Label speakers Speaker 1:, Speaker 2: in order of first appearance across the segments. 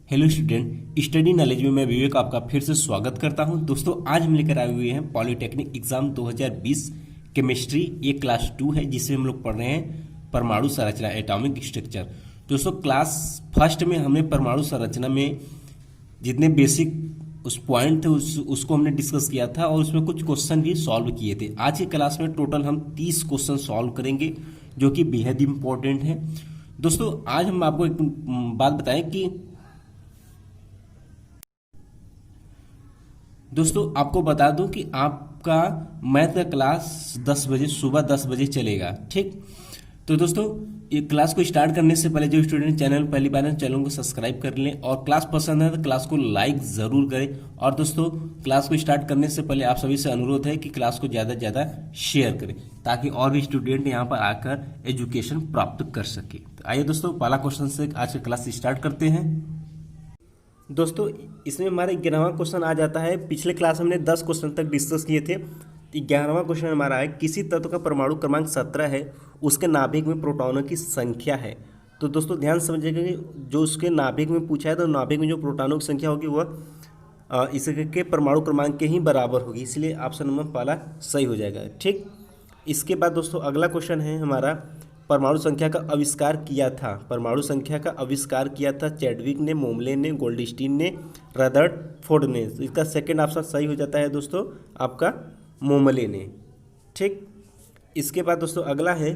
Speaker 1: Hello student, study knowledge में मैं विवेक आपका फिर से स्वागत करता हूं। दोस्तों आज हम लेकर आए हुए हैं पॉलिटेक्निक एग्जाम 2020 केमिस्ट्री। ये क्लास 2 है जिसमें हम लोग पढ़ रहे हैं परमाणु संरचना, एटॉमिक स्ट्रक्चर। दोस्तों क्लास फर्स्ट में हमने परमाणु संरचना में जितने बेसिक उस पॉइंट थे उसको हमने डिस्कस किया था और उसमें कुछ क्वेश्चन भी सॉल्व किए थे। आज की क्लास में टोटल हम 30 क्वेश्चन सॉल्व करेंगे जो कि बेहद इंपॉर्टेंट है। दोस्तों आज हम आपको एक बात बताएं कि दोस्तों आपको बता दूं कि आपका मैथ का क्लास 10 बजे सुबह 10 बजे चलेगा। ठीक, तो दोस्तों ये क्लास को स्टार्ट करने से पहले जो स्टूडेंट चैनल पहली बार है चैनल को सब्सक्राइब कर लें और क्लास पसंद है तो क्लास को लाइक ज़रूर करें। और दोस्तों क्लास को स्टार्ट करने से पहले आप सभी से अनुरोध है कि क्लास को ज़्यादा से ज़्यादा शेयर करें ताकि और भी स्टूडेंट यहाँ पर आकर एजुकेशन प्राप्त कर सके। तो आइए दोस्तों पहला क्वेश्चन से आज की क्लास स्टार्ट करते हैं। दोस्तों इसमें हमारा 11वां क्वेश्चन आ जाता है। पिछले क्लास हमने 10 क्वेश्चन तक डिस्कस किए थे। 11वां क्वेश्चन हमारा है, किसी तत्व का परमाणु क्रमांक 17 है, उसके नाभिक में प्रोटॉनों की संख्या है। तो दोस्तों ध्यान समझिएगा कि जो उसके नाभिक में पूछा है तो नाभिक में जो प्रोटॉनों की संख्या होगी वह इसके परमाणु क्रमांक के ही बराबर होगी, इसलिए ऑप्शन नंबर पहला सही हो जाएगा। ठीक, इसके बाद दोस्तों अगला क्वेश्चन है हमारा, परमाणु संख्या का आविष्कार किया था। परमाणु संख्या का आविष्कार किया था चैडविक ने, मोमले ने, गोल्डस्टीन ने, रदरफोर्ड ने। तो इसका सेकंड ऑप्शन सही हो जाता है दोस्तों आपका मोमले ने। ठीक, इसके बाद दोस्तों अगला है,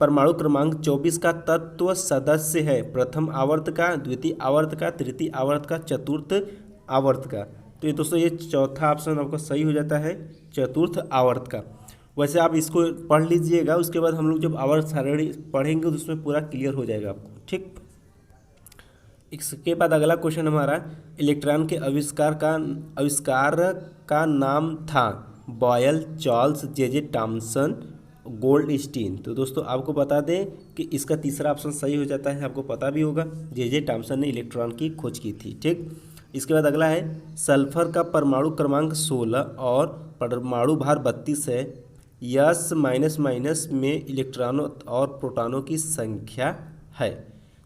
Speaker 1: परमाणु क्रमांक 24 का तत्व सदस्य है प्रथम आवर्त का, द्वितीय आवर्त का, तृतीय आवर्त का, चतुर्थ आवर्त का। तो ये दोस्तों ये चौथा ऑप्शन आपका सही हो जाता है, चतुर्थ आवर्त का। वैसे आप इसको पढ़ लीजिएगा, उसके बाद हम लोग जब आवर्त सारणी पढ़ेंगे तो उसमें पूरा क्लियर हो जाएगा आपको। ठीक, इसके बाद अगला क्वेश्चन हमारा, इलेक्ट्रॉन के आविष्कार का नाम था बॉयल, चार्ल्स, जे टॉमसन, गोल्डस्टीन। तो दोस्तों आपको बता दें कि इसका तीसरा ऑप्शन सही हो जाता है, आपको पता भी होगा जे टॉमसन ने इलेक्ट्रॉन की खोज की थी। ठीक, इसके बाद अगला है, सल्फर का परमाणु क्रमांक 16 और परमाणु भार 32 है, यस माइनस माइनस में इलेक्ट्रॉनों और प्रोटॉनों की संख्या है।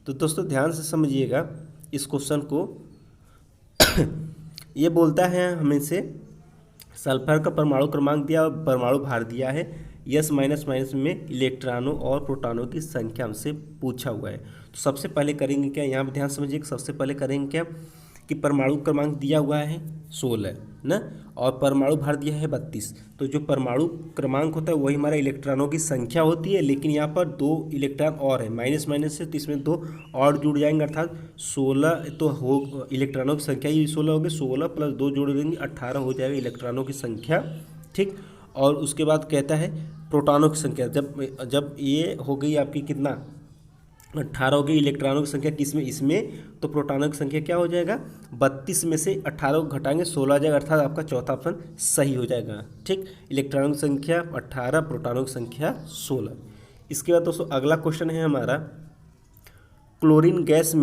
Speaker 1: तो दोस्तों ध्यान से समझिएगा इस क्वेश्चन को। ये बोलता है हमें से सल्फर का परमाणु क्रमांक दिया और परमाणु भार दिया है, यस माइनस माइनस में इलेक्ट्रॉनों और प्रोटॉनों की संख्या हमसे पूछा हुआ है। तो सबसे पहले करेंगे क्या, यहाँ पर ध्यान समझिए, सबसे पहले करेंगे क्या कि परमाणु क्रमांक दिया हुआ है 16 ना, और परमाणु भार दिया है 32। तो जो परमाणु क्रमांक होता है वही हमारा इलेक्ट्रॉनों की संख्या होती है, लेकिन यहाँ पर 2 इलेक्ट्रॉन और है माइनस माइनस से, तो इसमें 2 और जुड़ जाएंगे, अर्थात 16 तो हो इलेक्ट्रॉनों की संख्या ही 16 होगी, 16 प्लस 2 जोड़ देंगे 18 हो जाएगा इलेक्ट्रॉनों की संख्या। ठीक, और उसके बाद कहता है प्रोटॉनों की संख्या, जब ये हो गई आपकी कितना 18 हो गई इलेक्ट्रॉनों की संख्या किस में, इसमें, तो प्रोटॉनों की संख्या क्या हो जाएगा 32 में से 18 को घटाएंगे 16 आ जाएगा, अर्थात आपका चौथा ऑप्शन सही हो जाएगा। ठीक, इलेक्ट्रॉनों की संख्या 18, प्रोटॉनों की संख्या 16। इसके बाद दोस्तों अगला क्वेश्चन है हमारा, क्लोरीन गैस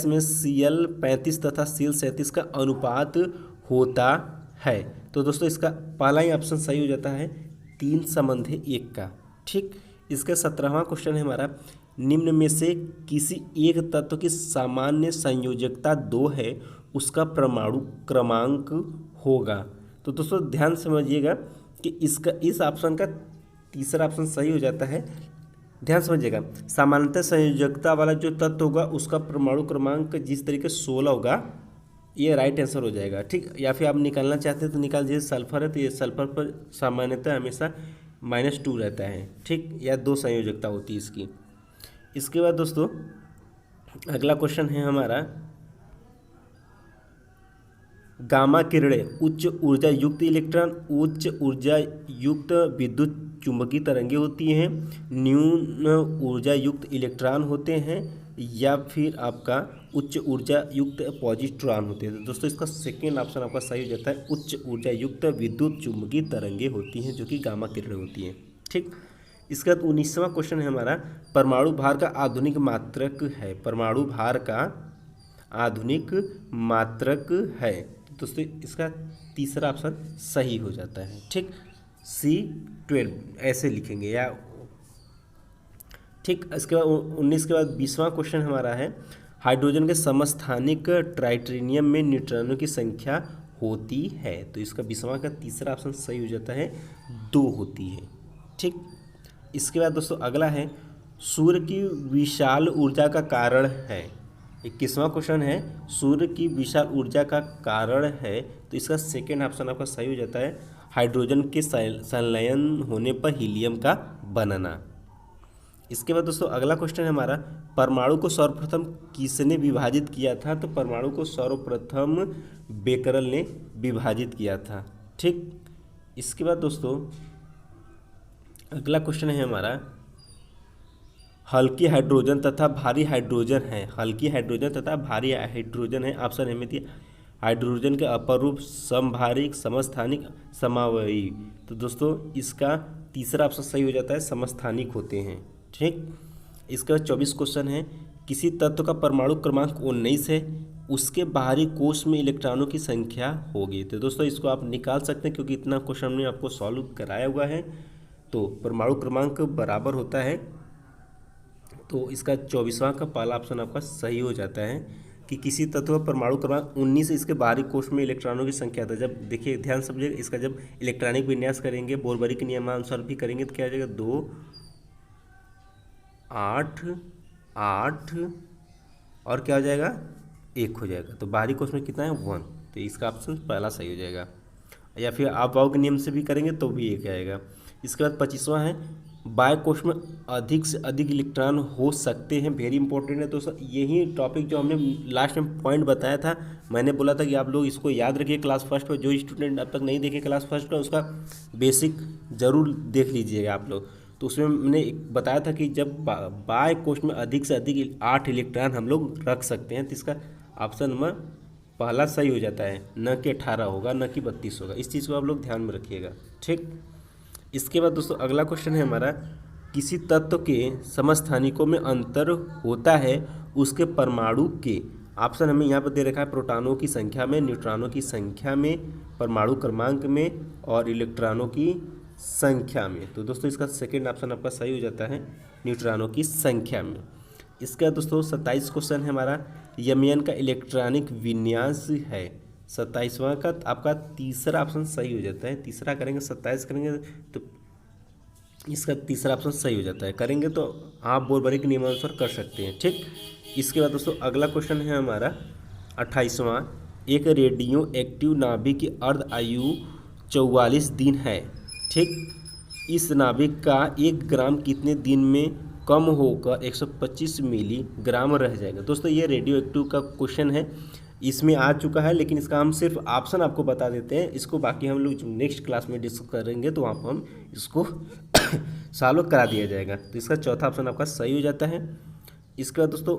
Speaker 1: में Cl35 तथा Cl37 का अनुपात होता है। तो दोस्तों इसका पहला ही ऑप्शन सही हो जाता है 3:1 का। ठीक, इसका 17वां क्वेश्चन है हमारा, निम्न में से किसी एक तत्व की सामान्य संयोजकता 2 है, उसका परमाणु क्रमांक होगा। तो दोस्तों ध्यान समझिएगा कि इसका इस ऑप्शन का तीसरा ऑप्शन सही हो जाता है। ध्यान समझिएगा, सामान्यतः संयोजकता वाला जो तत्व होगा उसका परमाणु क्रमांक जिस तरीके 16 होगा, ये राइट आंसर हो जाएगा। ठीक, या फिर आप निकालना चाहते हैं तो निकाल दीजिए, सल्फर है तो ये सल्फर पर सामान्यतः हमेशा -2 रहता है। ठीक, या 2 संयोजकता होती है इसकी। इसके बाद दोस्तों अगला क्वेश्चन है हमारा, गामा किरणें उच्च ऊर्जा युक्त इलेक्ट्रॉन, उच्च ऊर्जा युक्त विद्युत चुंबकीय तरंगें होती हैं, न्यून ऊर्जा युक्त इलेक्ट्रॉन होते हैं, या फिर आपका उच्च ऊर्जा युक्त पॉजिट्रॉन होते हैं। तो दोस्तों इसका सेकेंड ऑप्शन आपका सही हो जाता है, उच्च ऊर्जा युक्त विद्युत चुंबकीय तरंगें होती हैं जो कि गामा किरणें होती हैं। ठीक, इसके बाद 19वां क्वेश्चन है हमारा, परमाणु भार का आधुनिक मात्रक है। परमाणु भार का आधुनिक मात्रक है। तो दोस्तों इसका तीसरा ऑप्शन सही हो जाता है। ठीक, C12 ऐसे लिखेंगे या। ठीक, इसके बाद 19 के बाद 20वां क्वेश्चन हमारा है, हाइड्रोजन के समस्थानिक ट्राइटेरियम में न्यूट्रॉनों की संख्या होती है। तो इसका 20वां का तीसरा ऑप्शन सही हो जाता है, 2 होती है। ठीक, इसके बाद दोस्तों अगला है सूर्य की विशाल ऊर्जा का कारण है। 21वां क्वेश्चन है सूर्य की विशाल ऊर्जा का कारण है। तो इसका सेकेंड ऑप्शन आपका सही हो जाता है, हाइड्रोजन के संलयन होने पर हीलियम का बनना। इसके बाद दोस्तों अगला क्वेश्चन है हमारा, परमाणु को सर्वप्रथम किसने विभाजित किया था? तो परमाणु को सर्वप्रथम बेकरल ने विभाजित किया था। ठीक, इसके बाद दोस्तों अगला क्वेश्चन है हमारा, हल्की हाइड्रोजन तथा भारी हाइड्रोजन है। हल्की हाइड्रोजन तथा भारी हाइड्रोजन है। ऑप्शन है में हाइड्रोजन के अपर रूप समभारिक, समस्थानिक, समावयवी। तो दोस्तों इसका तीसरा ऑप्शन सही हो जाता है, समस्थानिक होते हैं। ठीक, इसके बाद 24 क्वेश्चन है, किसी तत्व का परमाणु क्रमांक 19 है, उसके बाहरी कोश में इलेक्ट्रॉनों की संख्या होगी। तो दोस्तों इसको आप निकाल सकते हैं क्योंकि इतना क्वेश्चन हमने आपको सॉल्व कराया हुआ है। तो परमाणु क्रमांक बराबर होता है, तो इसका 24वां का पहला ऑप्शन आपका सही हो जाता है कि किसी तत्व का परमाणु क्रमांक 19 से इसके बाहरी कोश में इलेक्ट्रॉनों की संख्या था। जब देखिए ध्यान समझिए, इसका जब इलेक्ट्रॉनिक विन्यास करेंगे बोरबरी के नियमानुसार भी करेंगे तो क्या हो जाएगा, 2 8 8 और क्या हो जाएगा, 1 हो जाएगा। तो बाहरी कोश में कितना है, 1। तो इसका ऑप्शन पहला सही हो जाएगा। या फिर आप वाव के नियम से भी करेंगे तो भी 1 आएगा। इसके बाद 25वां है, बाह्य कोश में अधिक से अधिक इलेक्ट्रॉन हो सकते हैं। वेरी इंपॉर्टेंट है दोस्तों, यही टॉपिक जो हमने लास्ट में पॉइंट बताया था, मैंने बोला था कि आप लोग इसको याद रखिए क्लास फर्स्ट में। जो स्टूडेंट अब तक नहीं देखे क्लास फर्स्ट का, उसका बेसिक जरूर देख लीजिएगा आप लोग। तो उसमें मैंने बताया था कि जब बाह्य कोश में अधिक से अधिक 8 इलेक्ट्रॉन हम लोग रख सकते हैं, तो इसका ऑप्शन नंबर पहला सही हो जाता है, न कि 18 होगा, न कि 32 होगा। इस चीज़ को आप लोग ध्यान में रखिएगा। ठीक, इसके बाद दोस्तों अगला क्वेश्चन है हमारा, किसी तत्व के समस्थानिकों में अंतर होता है उसके परमाणु के। ऑप्शन हमें यहाँ पर दे रखा है, प्रोटॉनों की संख्या में, न्यूट्रॉनों की संख्या में, परमाणु क्रमांक में और इलेक्ट्रॉनों की संख्या में। तो दोस्तों इसका सेकेंड ऑप्शन आपका सही हो जाता है, न्यूट्रॉनों की संख्या में। इसका दोस्तों 27 क्वेश्चन है हमारा, यमयन का इलेक्ट्रॉनिक विन्यास है। 27वां का आपका तीसरा ऑप्शन सही हो जाता है। तीसरा करेंगे, 27 करेंगे तो इसका तीसरा ऑप्शन सही हो जाता है। करेंगे तो आप बोरबरी के नियमानुसार कर सकते हैं। ठीक, इसके बाद दोस्तों अगला क्वेश्चन है हमारा 28वां, एक रेडियो एक्टिव नाभिक की अर्ध आयु 44 दिन है। ठीक, इस नाभिक का 1 ग्राम कितने दिन में कम होकर 125 मिलीग्राम रह जाएगा। दोस्तों ये रेडियो एक्टिव का क्वेश्चन है, इसमें आ चुका है, लेकिन इसका हम सिर्फ ऑप्शन आपको बता देते हैं। इसको बाकी हम लोग नेक्स्ट क्लास में डिस्कस करेंगे तो वहाँ पर हम इसको सॉल्व करा दिया जाएगा। तो इसका चौथा ऑप्शन आपका सही हो जाता है। इसके बाद दोस्तों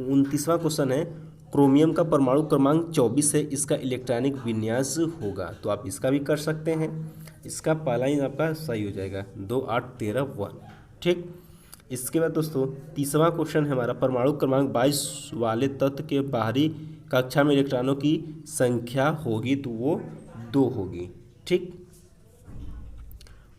Speaker 1: 29वां क्वेश्चन है, क्रोमियम का परमाणु क्रमांक 24 है, इसका इलेक्ट्रॉनिक विन्यास होगा। तो आप इसका भी कर सकते हैं। इसका पहला ही आपका सही हो जाएगा, 2 8 13 1। ठीक, इसके बाद दोस्तों 30वां क्वेश्चन है हमारा, परमाणु क्रमांक 22 वाले तत्व के बाहरी कक्षा में इलेक्ट्रॉनों की संख्या होगी तो वो 2 होगी। ठीक,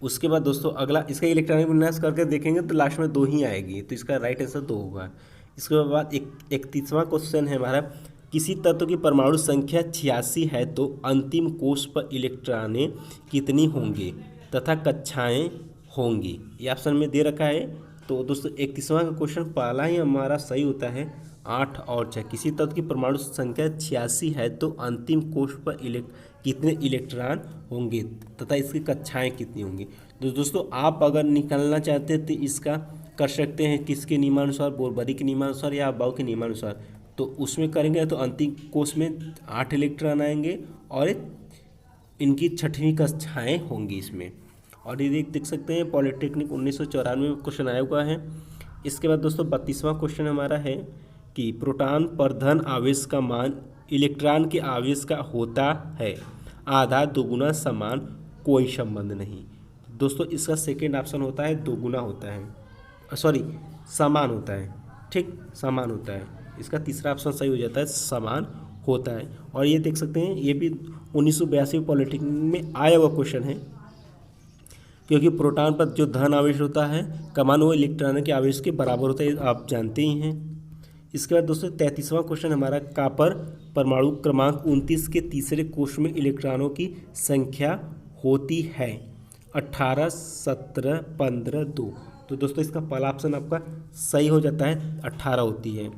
Speaker 1: उसके बाद दोस्तों अगला इसका इलेक्ट्रॉनिक विन्यास करके देखेंगे तो लास्ट में 2 ही आएगी, तो इसका राइट आंसर 2 होगा। इसके बाद 31वां क्वेश्चन है हमारा, किसी तत्व की परमाणु संख्या 86 है तो अंतिम कोश पर इलेक्ट्रॉनें कितनी होंगी तथा कक्षाएं होंगी। ये ऑप्शन में दे रखा है। तो दोस्तों 31वां का क्वेश्चन पहला ही हमारा सही होता है, 8 और 6। किसी तत्व की परमाणु संख्या 86 है तो अंतिम कोश पर कितने इलेक्ट्रॉन होंगे तथा इसकी कक्षाएं कितनी होंगी। तो दोस्तों आप अगर निकालना चाहते हैं तो इसका कर सकते हैं, किसके नियमानुसार, बोरबरी के नियमानुसार या अबाव के नियमानुसार। तो उसमें करेंगे तो अंतिम कोश में 8 इलेक्ट्रॉन आएंगे और इनकी 6वीं कक्षाएँ होंगी इसमें। और ये देख सकते हैं पॉलिटेक्निक 1994 में क्वेश्चन आया हुआ है। इसके बाद दोस्तों 32वां क्वेश्चन हमारा है कि प्रोटॉन पर धन आवेश का मान इलेक्ट्रॉन के आवेश का होता है, आधा, दोगुना, समान, कोई संबंध नहीं। दोस्तों इसका सेकेंड ऑप्शन होता है, दोगुना होता है, सॉरी समान होता है। ठीक, समान होता है। इसका तीसरा ऑप्शन सही हो जाता है, समान होता है। और ये देख सकते हैं ये भी 1982 पॉलिटेक्निक में आया हुआ क्वेश्चन है, क्योंकि प्रोटॉन पर जो धन आवेश होता है का मान वो इलेक्ट्रॉन के आवेश के बराबर होता है, आप जानते ही हैं। इसके बाद दोस्तों 33वां क्वेश्चन हमारा, कॉपर परमाणु क्रमांक 29 के तीसरे कोष में इलेक्ट्रॉनों की संख्या होती है 18, 17, 15, 2। तो दोस्तों इसका पहला ऑप्शन आपका सही हो जाता है, 18 होती है।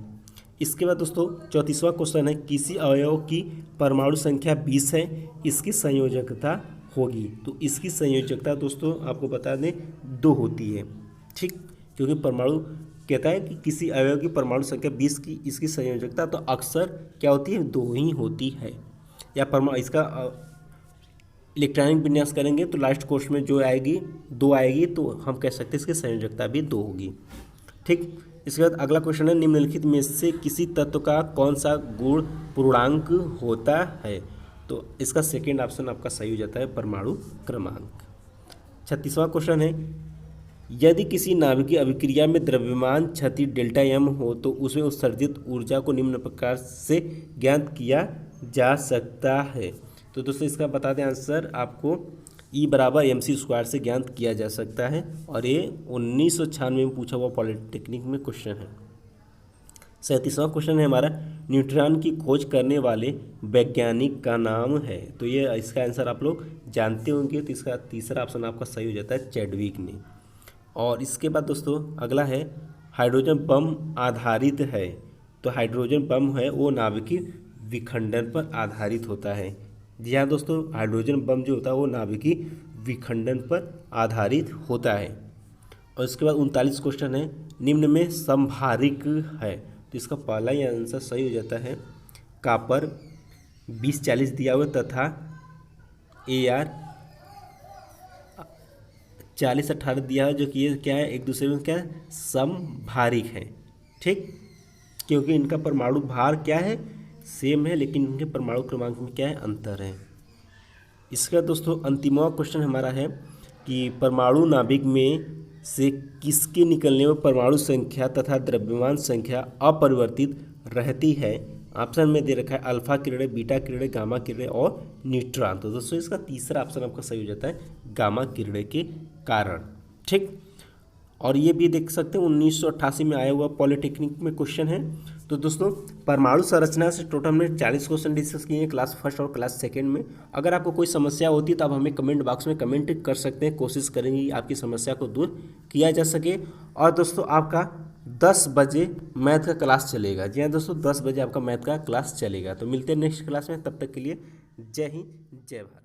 Speaker 1: इसके बाद दोस्तों 34वां क्वेश्चन है, किसी अवयव की परमाणु संख्या 20 है, इसकी संयोजकता होगी। तो इसकी संयोजकता दोस्तों आपको बता दें 2 होती है, ठीक, क्योंकि परमाणु कहता है कि किसी अवयव की परमाणु संख्या 20 की इसकी संयोजकता तो अक्सर क्या होती है, 2 ही होती है। या परमाणु इसका इलेक्ट्रॉनिक विन्यास करेंगे तो लास्ट कोर्स में जो आएगी 2 आएगी, तो हम कह सकते हैं इसकी संयोजकता भी 2 होगी, ठीक। इसके बाद अगला क्वेश्चन है, निम्नलिखित में से किसी तत्व का कौन सा गुण पूर्णांक होता है। तो इसका सेकेंड ऑप्शन आपका सही हो जाता है, परमाणु क्रमांक। 36वां क्वेश्चन है, यदि किसी नाभिकीय अभिक्रिया में द्रव्यमान क्षति डेल्टा एम हो तो उसमें उत्सर्जित ऊर्जा को निम्न प्रकार से ज्ञात किया जा सकता है। तो दोस्तों इसका बता दें आंसर आपको E बराबर mc² से ज्ञात किया जा सकता है, और ये 1996 में पूछा हुआ पॉलिटेक्निक में क्वेश्चन है। 37वां क्वेश्चन है हमारा, न्यूट्रॉन की खोज करने वाले वैज्ञानिक का नाम है। तो ये इसका आंसर आप लोग जानते होंगे, तो इसका तीसरा ऑप्शन आपका सही हो जाता है, चैडविक ने। और इसके बाद दोस्तों अगला है, हाइड्रोजन बम आधारित है। तो हाइड्रोजन बम है वो नाभिकीय विखंडन पर आधारित होता है। जी हाँ दोस्तों, हाइड्रोजन बम जो होता है वो नाभिकीय विखंडन पर आधारित होता है। और इसके बाद 39 क्वेश्चन है, निम्न में समभारिक है। तो इसका पहला ही आंसर सही हो जाता है, कॉपर 20-40 दिया हुआ तथा AR 40-18 दिया है, जो कि ये क्या है, एक दूसरे में क्या है, समभारिक है, ठीक, क्योंकि इनका परमाणु भार क्या है, सेम है, लेकिन इनके परमाणु क्रमांक में क्या है, अंतर है। इसका दोस्तों अंतिमवा क्वेश्चन हमारा है कि परमाणु नाभिक में से किसके निकलने में परमाणु संख्या तथा द्रव्यमान संख्या अपरिवर्तित रहती है। ऑप्शन में दे रखा है अल्फा किरणें, बीटा किरणें, गामा किरणें और न्यूट्रॉन। तो दोस्तों इसका तीसरा ऑप्शन आपका सही हो जाता है, गामा किरणें के कारण, ठीक। और ये भी देख सकते हैं 1988 में आया हुआ पॉलिटेक्निक में क्वेश्चन है। तो दोस्तों परमाणु संरचना से टोटल में 40 क्वेश्चन डिस्कस किए हैं क्लास फर्स्ट और क्लास सेकंड में। अगर आपको कोई समस्या होती है तो आप हमें कमेंट बॉक्स में कमेंट कर सकते हैं, कोशिश करेंगे आपकी समस्या को दूर किया जा सके। और दोस्तों आपका 10 बजे मैथ का क्लास चलेगा। जी हाँ दोस्तों, 10 बजे आपका मैथ का क्लास चलेगा। तो मिलते हैं नेक्स्ट क्लास में, तब तक के लिए जय हिंद, जय भारत।